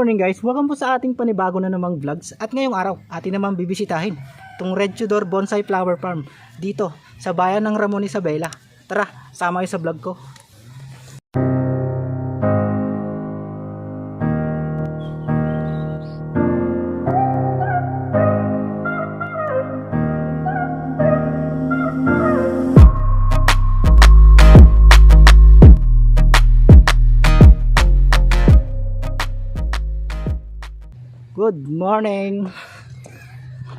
morning guys, welcome po sa ating panibago na namang vlogs. At ngayong araw, atin naman bibisitahin itong Red Tudor Bonsai Flower Farm dito sa bayan ng Ramon Isabela. Tara, sama kayo sa vlog ko. Good morning!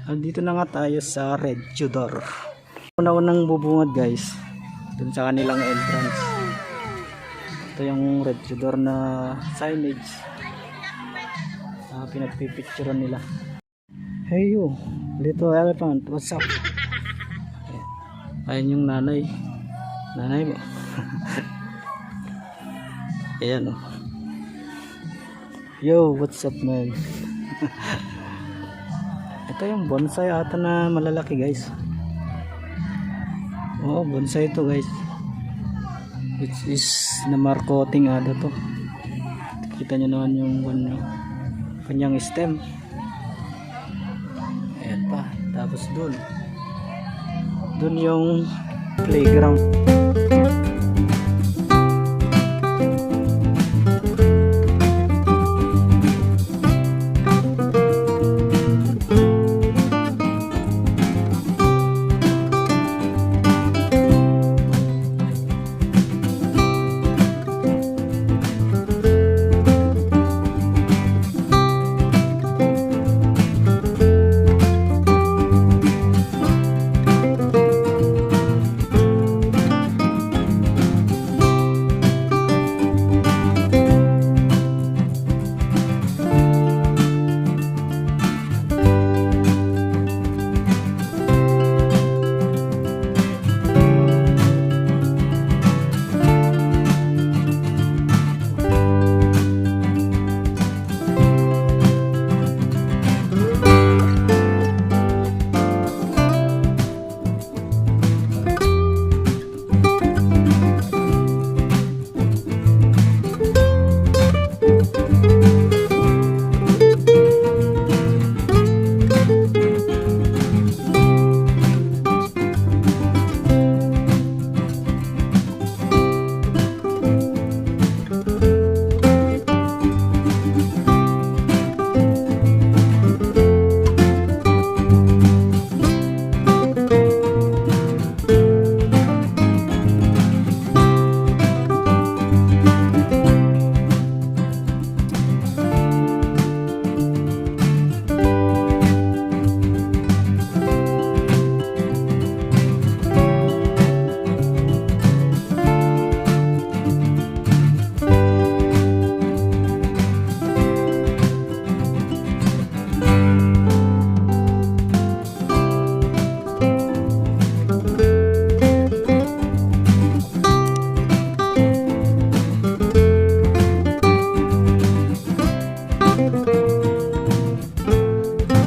Andito na nga tayo sa Red Tudor. Una-unang bubungad guys, dun sa kanilang entrance. Ito yung Red Tudor na signage. Pinagpipicturean nila. Hey you, little elephant, what's up? Ayan yung nanay. Nanay mo. Ayan o. Yo, what's up man? Ito yung bonsai ata na malalaki guys. Oo, bonsai ito guys, which is na marcoting ata to. Kita nyo naman yung kanyang stem. Ayan pa. Tapos dun yung playground.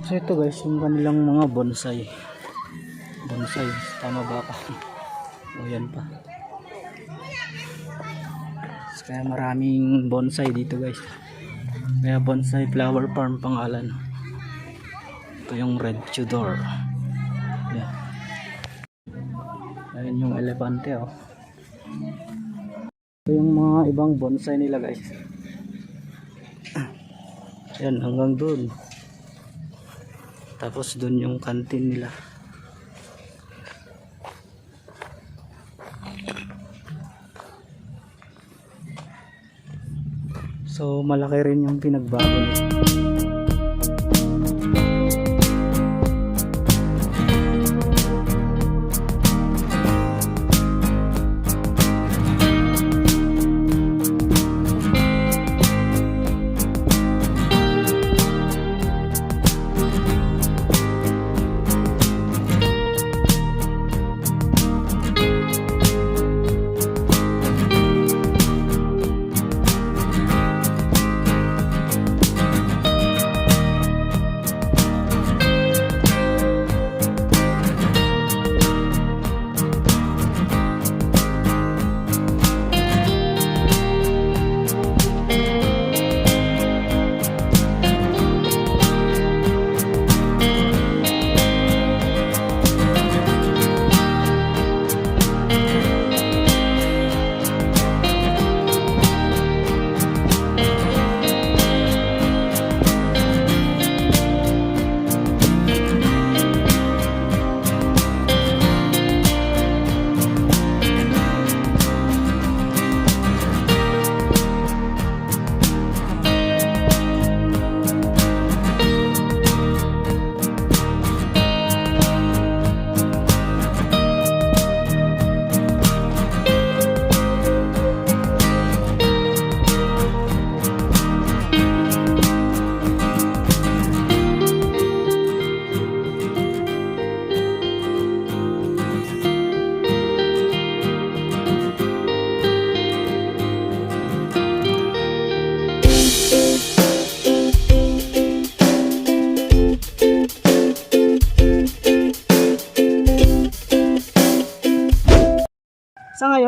So ito guys, yung kanilang mga bonsai. Bonsai, tama ba ka? O yan pa. So, kaya maraming bonsai dito guys. Kaya Bonsai Flower Farm pangalan. Ito yung Red Tudor. Yan. Ayan yung elepante oh. Ito yung mga ibang bonsai nila guys. Ayan, hanggang dun. Tapos dun yung canteen nila. So malaki rin yung pinagbago nila.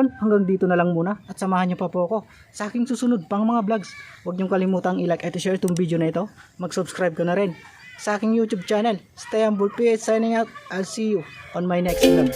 ngayon, hanggang dito na lang muna at samahan niyo pa po ako sa aking susunod pang mga vlogs. Huwag niyong kalimutang i-like at i-share itong video na ito. Mag-subscribe ka na rin sa aking YouTube channel. Stay humble PH signing out. I'll see you on my next vlog.